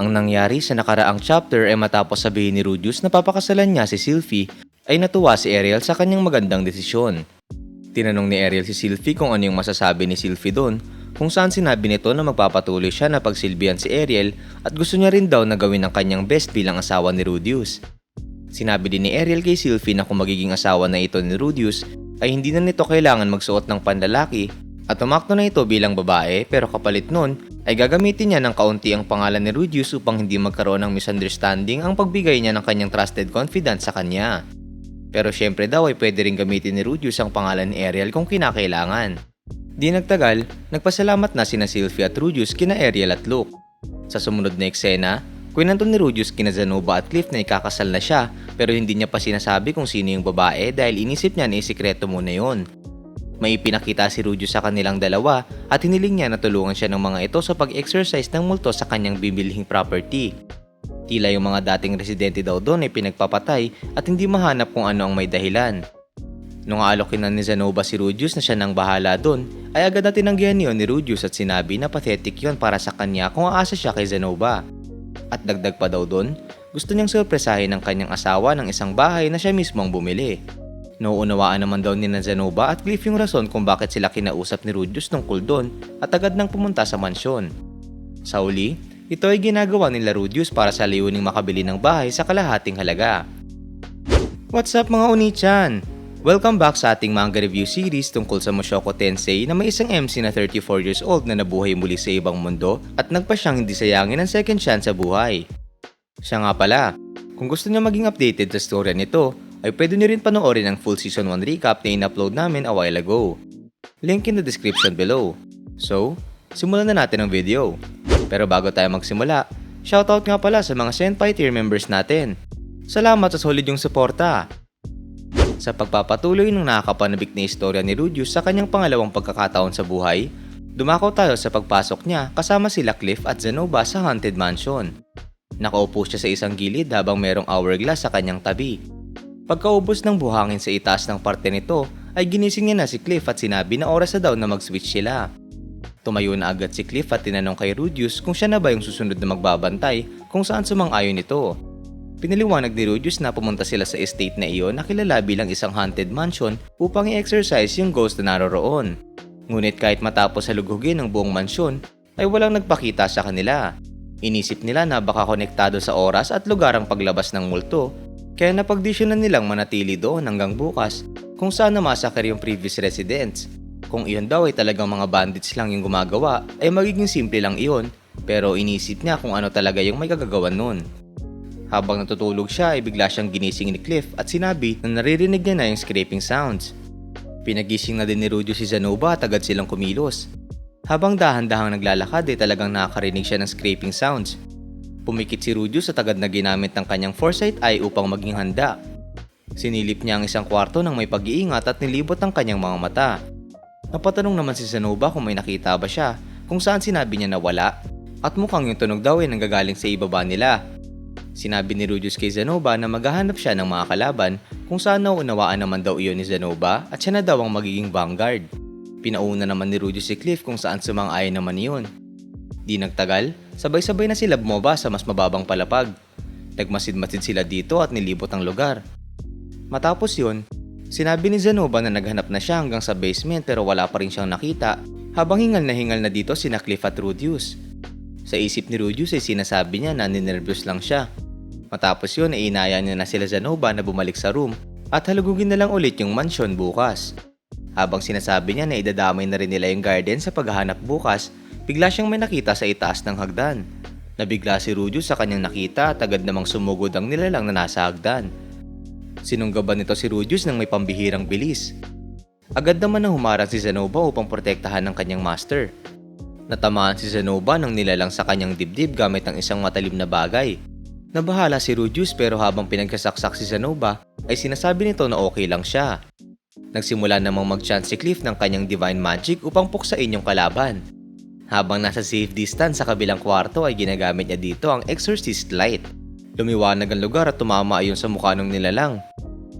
Ang nangyari sa nakaraang chapter ay matapos sabihin ni Rudius na papakasalan niya si Sylvie, ay natuwa si Ariel sa kanyang magandang desisyon. Tinanong ni Ariel si Sylvie kung ano yung masasabi ni Sylvie doon, kung saan sinabi nito na magpapatuloy siya na pagsilbihan si Ariel at gusto niya rin daw na gawin ang kanyang best bilang asawa ni Rudius. Sinabi din ni Ariel kay Sylvie na kung magiging asawa na ito ni Rudius ay hindi na nito kailangan magsuot ng panlalaki at umakto na ito bilang babae, pero kapalit nun ay gagamitin niya ng kaunti ang pangalan ni Rudius upang hindi magkaroon ng misunderstanding ang pagbigay niya ng kanyang trusted confidence sa kanya. Pero syempre daw ay pwede rin gamitin ni Rudius ang pangalan ni Ariel kung kinakailangan. Di nagtagal, nagpasalamat na sina Sylvie at Rudius kina Ariel at Luke. Sa sumunod na eksena, kwento ni Rudius kina Zenobia at Cliff na ikakasal na siya, pero hindi niya pa sinasabi kung sino yung babae dahil inisip niya na isikreto muna yon. May ipinakita si Rudius sa kanilang dalawa at hiniling niya na tulungan siya ng mga ito sa pag-exercise ng multo sa kanyang bibilhing property. Tila yung mga dating residente daw doon ay pinagpapatay at hindi mahanap kung ano ang may dahilan. Nung aalokin na ni Zenobia si Rudius na siya nang bahala doon, ay agad na tinanggihan niyon ni Rudius at sinabi na pathetic yon para sa kanya kung aasa siya kay Zenobia. At dagdag pa daw doon, gusto niyang sorpresahin ng kanyang asawa ng isang bahay na siya mismo ang bumili. Nauunawaan naman daw ni Zenobia at Cliff yung rason kung bakit sila kinausap ni Rudius tungkol doon at agad nang pumunta sa mansyon. Sa uli, ito ay ginagawa nila Rudius para sa layuning makabili ng bahay sa kalahating halaga. What's up mga Oni-chan? Welcome back sa ating manga review series tungkol sa Mushoku Tensei na may isang MC na 34 years old na nabuhay muli sa ibang mundo at nagpa siyang hindi sayangin ng second chance sa buhay. Siya nga pala, kung gusto niyo maging updated sa storya nito, ay pwede niyo rin panoorin ang full season 1 recap na in-upload namin a while ago. Link in the description below. So, simulan na natin ang video. Pero bago tayo magsimula, shoutout nga pala sa mga Senpai tier members natin. Salamat sa solid yung suporta. Sa pagpapatuloy ng nakakapanabik na istorya ni Rudius sa kanyang pangalawang pagkakataon sa buhay, dumako tayo sa pagpasok niya kasama sila Cliff at Zenobia sa Haunted Mansion. Nakaupo siya sa isang gilid habang merong hourglass sa kanyang tabi. Pagkaubos ng buhangin sa itaas ng parte nito, ay ginising niya na si Cliff at sinabi na oras na daw na mag-switch sila. Tumayo na agad si Cliff at tinanong kay Rudius kung siya na ba yung susunod na magbabantay kung saan sumang-ayon ito. Pinaliwanag ni Rudius na pumunta sila sa estate na iyon na kilala bilang isang haunted mansion upang i-exercise yung ghost na naroroon. Ngunit kahit matapos halugugin ang buong mansyon, ay walang nagpakita sa kanila. Inisip nila na baka konektado sa oras at lugar ang paglabas ng multo, kaya napagdesisyonan nilang manatili doon hanggang bukas kung saan namasakar yung previous residents. Kung iyon daw ay talagang mga bandits lang yung gumagawa, ay magiging simple lang iyon, pero inisip niya kung ano talaga yung may kagagawan nun. Habang natutulog siya ay bigla siyang ginising ni Cliff at sinabi na naririnig niya na yung scraping sounds. Pinagising na din ni Rudius si Zenobia at agad silang kumilos. Habang dahan-dahang naglalakad ay talagang nakakarinig siya ng scraping sounds. Pumikit si Rudius at agad na ginamit ng kanyang foresight eye upang maging handa. Sinilip niya ang isang kwarto ng may pag-iingat at nilibot ang kanyang mga mata. Napatanong naman si Zenobia kung may nakita ba siya, kung saan sinabi niya na wala, at mukhang yung tunog daw ay nanggagaling sa ibaba nila. Sinabi ni Rudius kay Zenobia na maghahanap siya ng mga kalaban kung saan nauunawaan naman daw iyon ni Zenobia at siya na daw ang magiging vanguard. Pinauna naman ni Rudius si Cliff kung saan sumang-ayon naman iyon. Di nagtagal, sabay-sabay na sila bumaba sa mas mababang palapag. Nagmasid-masid sila dito at nilibot ang lugar. Matapos yun, sinabi ni Zenobia na naghanap na siya hanggang sa basement pero wala pa rin siyang nakita habang hingal na dito sina Cliff at Rudius. Sa isip ni Rudius ay sinasabi niya na ninervyos lang siya. Matapos yun ay inaya niya na sila Zenobia na bumalik sa room at halugugin na lang ulit yung mansyon bukas. Habang sinasabi niya na idadamay na rin nila yung garden sa paghahanap bukas, bigla siyang may nakita sa itaas ng hagdan. Nabigla si Rudius sa kanyang nakita at agad namang sumugod ang nilalang na nasa hagdan. Sinunggaban nito si Rudius ng may pambihirang bilis. Agad naman na humarang si Zenobia upang protektahan ng kanyang master. Natamaan si Zenobia ng nilalang sa kanyang dibdib gamit ang isang matalim na bagay. Nabahala si Rudius pero habang pinagkasaksak si Zenobia ay sinasabi nito na okay lang siya. Nagsimula namang mag-chant si Cliff ng kanyang divine magic upang puksain yung kalaban. Habang nasa safe distance sa kabilang kwarto ay ginagamit niya dito ang exorcist light. Lumiwanag ang lugar at tumama ayon sa mukha ng nilalang.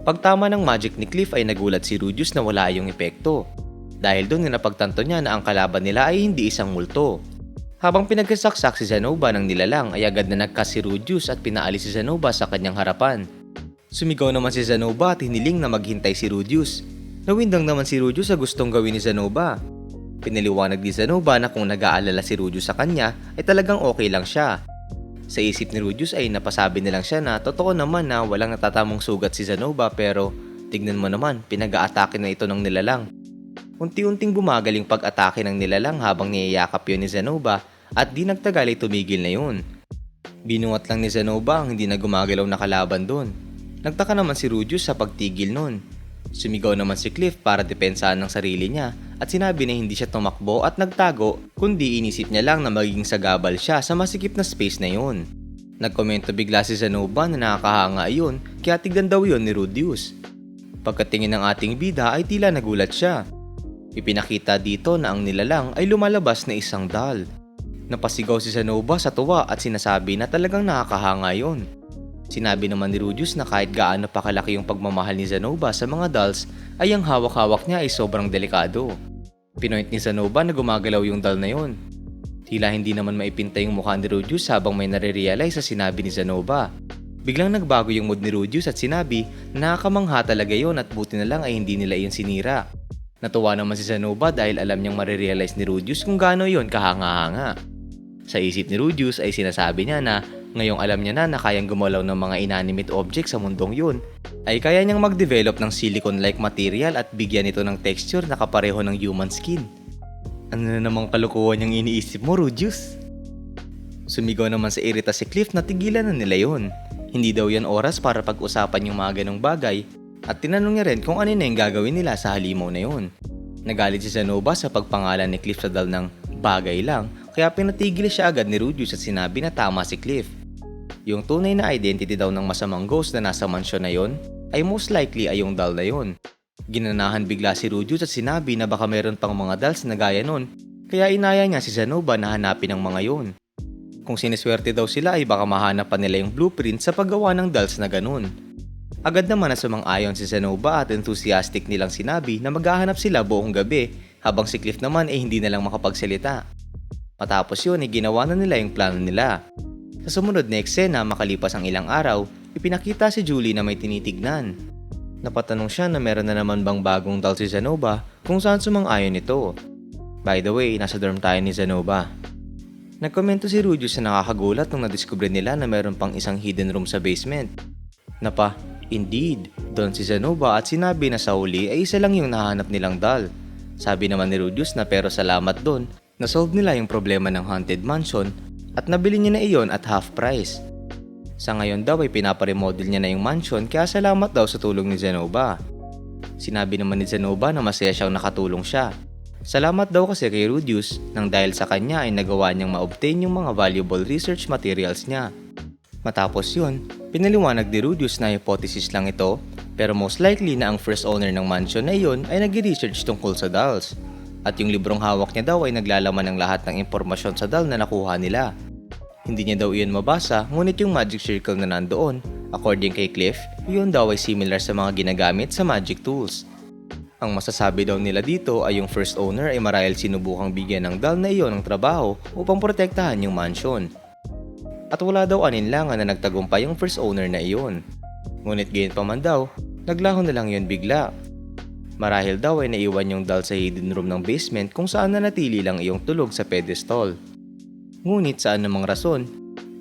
Pagtama ng magic ni Cliff ay nagulat si Rudius na wala yung epekto. Dahil doon napagtanto niya na ang kalaban nila ay hindi isang multo. Habang pinagkasaksak si Zenobia ng nilalang ay agad na nagkas si Rudius at pinaalis si Zenobia sa kanyang harapan. Sumigaw naman si Zenobia at hiniling na maghintay si Rudius. Nawindang naman si Rudius sa gustong gawin ni Zenobia. Pinaliwanag ni Zenobia na kung nag-aalala si Rudius sa kanya ay talagang okay lang siya. Sa isip ni Rudius ay napasabi nilang siya na totoo naman na walang natatamong sugat si Zenobia pero tignan mo naman pinag-aatake na ito ng nilalang. Unti-unting bumagal yung pag-atake ng nilalang habang niyayakap yun ni Zenobia at di nagtagal ay tumigil na yun. Binuhat lang ni Zenobia ang hindi na gumagalaw na kalaban doon. Nagtaka naman si Rudius sa pagtigil nun. Sumigaw naman si Cliff para depensahan ng sarili niya at sinabi na hindi siya tumakbo at nagtago kundi inisip niya lang na magiging sagabal siya sa masikip na space na yun. Nagkomento bigla si Zenobia na nakakahanga yun kaya tignan daw yun ni Rudius. Pagkatingin ng ating bida ay tila nagulat siya. Ipinakita dito na ang nilalang ay lumalabas na isang doll. Napasigaw si Zenobia sa tuwa at sinasabi na talagang nakakahanga yun. Sinabi naman ni Rudius na kahit gaano pa kalaki yung pagmamahal ni Zenobia sa mga dolls ay ang hawak-hawak niya ay sobrang delikado. Pinoint ni Zenobia na gumagalaw yung doll na yun. Tila hindi naman maipinta yung mukha ni Rudius habang may nare-realize sa sinabi ni Zenobia. Biglang nagbago yung mood ni Rudius at sinabi na nakakamangha talaga yun at buti na lang ay hindi nila iyon sinira. Natuwa naman si Zenobia dahil alam niyang marirealize ni Rudius kung gaano yun kahanga-hanga. Sa isip ni Rudius ay sinasabi niya na ngayong alam niya na kayang gumalaw ng mga inanimate objects sa mundong yun, ay kaya niyang mag-develop ng silicone-like material at bigyan ito ng texture na kapareho ng human skin. Ano na namang kalukuhan niyang iniisip mo, Rudius? Sumigaw naman sa irita si Cliff na tigilan na nila yun. Hindi daw yan oras para pag-usapan yung mga ganong bagay at tinanong niya rin kung ano na yung gagawin nila sa halimaw na yun. Nagalit si Zenobia sa pagpangalan ni Cliff sa dal ng bagay lang kaya pinatigil siya agad ni Rudius at sinabi na tama si Cliff. Yung tunay na identity daw ng masamang ghost na nasa mansyon na yon ay most likely ay yung doll na yon. Ginanahan bigla si Rudius at sinabi na baka meron pang mga dolls na gaya nun kaya inaya niya si Zenobia na hanapin ang mga yon. Kung siniswerte daw sila ay baka mahanap pa nila yung blueprint sa paggawa ng dolls na ganun. Agad naman na sumang-ayon si Zenobia at enthusiastic nilang sinabi na maghahanap sila buong gabi habang si Cliff naman ay hindi na lang makapagsalita. Matapos yun ay ginawa na nila yung plano nila. Sa sumunod na eksena makalipas ang ilang araw, ipinakita si Julie na may tinitignan. Napatanong siya na meron na naman bang bagong doll si Zenobia kung saan sumang-ayon ito. By the way, nasa dorm tayo ni Zenobia. Nagkomento si Rudius na nakakagulat nung nadiskubre nila na meron pang isang hidden room sa basement. Napa, indeed, doon si Zenobia at sinabi na sa huli ay isa lang yung nahanap nilang doll. Sabi naman ni Rudius na pero salamat doon, nasolve nila yung problema ng haunted mansion at nabili niya na iyon at half price. Sa ngayon daw ay pinaparemodel niya na yung mansion kaya salamat daw sa tulong ni Zenobia. Sinabi naman ni Zenobia na masaya siyang nakatulong siya. Salamat daw kasi kay Rudius nang dahil sa kanya ay nagawa niyang ma-obtain yung mga valuable research materials niya. Matapos yun, pinaliwanag ni Rudius na hypothesis lang ito pero most likely na ang first owner ng mansion na iyon ay nag-research tungkol sa dolls. At yung librong hawak niya daw ay naglalaman ng lahat ng impormasyon sa doll na nakuha nila. Hindi niya daw iyon mabasa ngunit yung magic circle na nandoon, according kay Cliff, yun daw ay similar sa mga ginagamit sa magic tools. Ang masasabi daw nila dito ay yung first owner ay marahil sinubukang bigyan ng doll na iyon ng trabaho upang protektahan yung mansion. At wala daw aninlangan na nagtagumpay yung first owner na iyon. Ngunit gayon pa man daw, naglaho na lang yun bigla. Marahil daw ay naiwan yung doll sa hidden room ng basement kung saan nanatili lang iyong tulog sa pedestal. Ngunit sa anumang rason,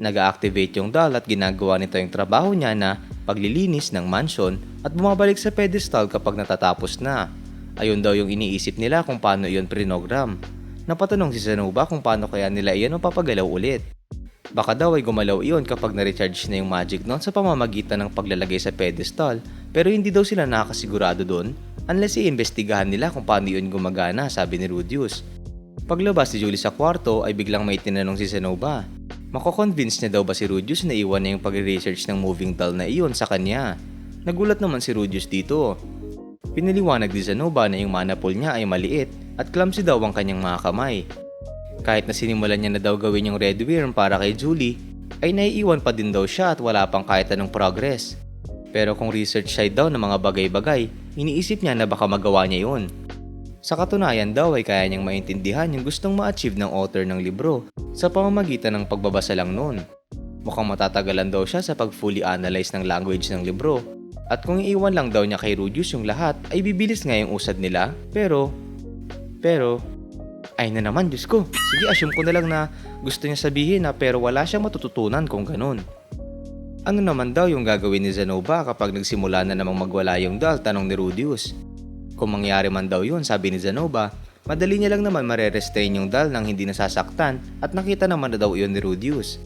nag-activate yung doll at ginagawa nito yung trabaho niya na paglilinis ng mansion at bumabalik sa pedestal kapag natatapos na. Ayun daw yung iniisip nila kung paano iyon prinogram. Napatanong si Zenobia kung paano kaya nila iyon mapapagalaw ulit. Baka daw ay gumalaw iyon kapag na-recharge na yung magic nun sa pamamagitan ng paglalagay sa pedestal pero hindi daw sila nakasigurado doon unless iimbestigahan nila kung paano yun gumagana, sabi ni Rudius. Paglabas si Julie sa kwarto ay biglang may tinanong si Zenobia. Mako-convince niya daw ba si Rudius na iwan na yung pag-research ng moving doll na iyon sa kanya? Nagulat naman si Rudius dito. Pinaliwanag ni Zenobia na yung mana pool niya ay maliit at clumsy daw ang kanyang mga kamay. Kahit na sinimulan niya na daw gawin yung red worm para kay Julie, ay naiiwan pa din daw siya at wala pang kahit anong progress. Pero kung research side daw ng mga bagay-bagay, iniisip niya na baka magawa niya yun. Sa katunayan daw ay kaya niyang maintindihan yung gustong ma-achieve ng author ng libro sa pamamagitan ng pagbabasa lang nun. Mukhang matatagalan daw siya sa pag-fully analyze ng language ng libro. At kung iiwan lang daw niya kay Rudius yung lahat ay bibilis nga yung usad nila. Pero, ay na naman, Diyos ko. Sige, assume ko na lang na gusto niya sabihin na pero wala siyang matututunan kung ganun. Ano naman daw yung gagawin ni Zenobia kapag nagsimula na namang magwala yung doll, tanong ni Rudius. Kung mangyari man daw yun, sabi ni Zenobia, madali niya lang naman mare-restrain yung doll nang hindi nasasaktan at nakita naman na daw yun ni Rudius.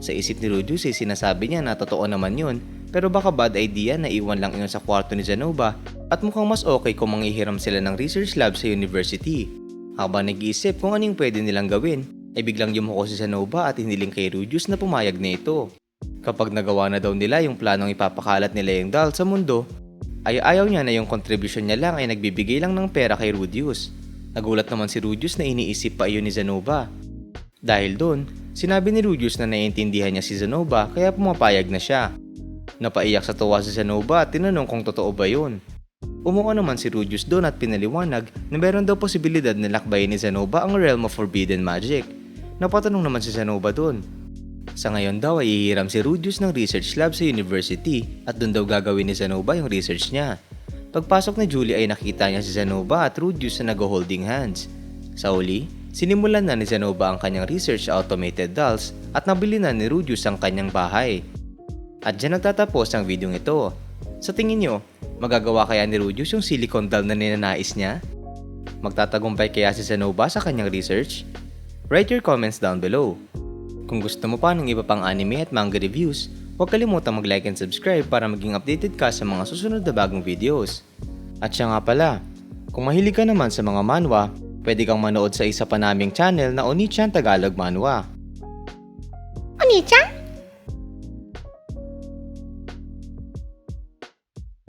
Sa isip ni Rudius ay sinasabi niya na totoo naman yun, pero baka bad idea na iwan lang yun sa kwarto ni Zenobia at mukhang mas okay kung manghihiram sila ng research lab sa university. Habang nag-iisip kung anong pwede nilang gawin, ay biglang yumuko si Zenobia at hiniling kay Rudius na pumayag na ito. Kapag nagawa na daw nila yung planong ipapakalat nila yung doll sa mundo, ay ayaw niya na yung contribution niya lang ay nagbibigay lang ng pera kay Rudius. Nagulat naman si Rudius na iniisip pa iyon ni Zenobia. Dahil doon, sinabi ni Rudius na naiintindihan niya si Zenobia kaya pumapayag na siya. Napaiyak sa tuwa si Zenobia at tinanong kung totoo ba yun. Umuko naman si Rudius doon at pinaliwanag na meron daw posibilidad na lakbayin ni Zenobia ang realm of forbidden magic. Napatanong naman si Zenobia doon. Sa ngayon daw ay ihiram si Rudius ng research lab sa university at doon daw gagawin ni Zenobia yung research niya. Pagpasok ni Julie ay nakita niya si Zenobia at Rudius na nag-holding hands. Sa uli, sinimulan na ni Zenobia ang kanyang research automated dolls at nabili na ni Rudius ang kanyang bahay. At dyan nagtatapos ang video ito. Sa tingin nyo, magagawa kaya ni Rudius yung silicone doll na ninanais niya? Magtatagumpay kaya si Zenobia sa kanyang research? Write your comments down below. Kung gusto mo pa ng iba pang anime at manga reviews, huwag kalimutang mag-like and subscribe para maging updated ka sa mga susunod na bagong videos. At siya nga pala, kung mahilig ka naman sa mga manhwa, pwede kang manood sa isa pa naming channel na Oni-chan Tagalog Manhwa. Oni-chan?